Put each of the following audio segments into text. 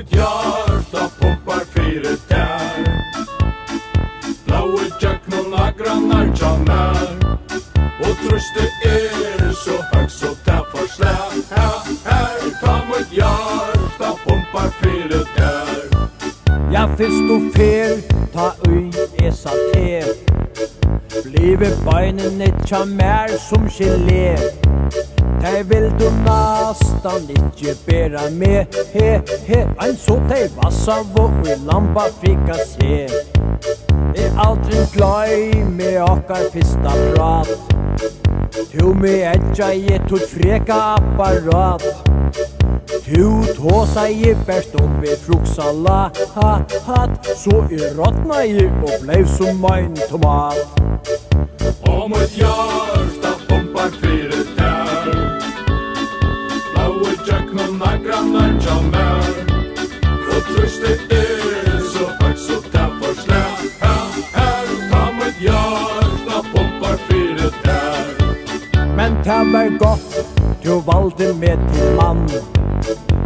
mitt hjärta pumpar fyra där. Blaue tjöknon agrannar tjammar. Och tröste så högt så där för slä. Här ta mitt hjärta pumpar fyra där. Ja, fyrst og fer, ta ui esa te. Blive beinene tja mer som gelé. Tei vil du nastan ikkje bera med. Ein så tei vassa og ui lampa frika se. Aldri gløyme okkar fyrsta prat. Tu me edja i tut freka apparat. Tu tåsa i best ved fruktsalat. Så råtna i og blev som en tomat. Och mitt hjärta pumpar fyra där. Blaue tjöknon agrannar tjammar. Och tröste så högt så där för slä. Här ta mitt hjärta pumpar fyra där. Men det var gott, du valde med til mann.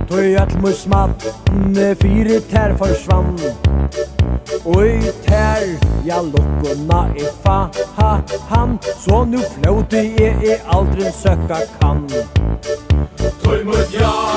Tøy all musmat, fyre tær forsvann. Oi tær, ja lukkona han. Så nu flåte aldri søkka kan. Tøy mitt hjärta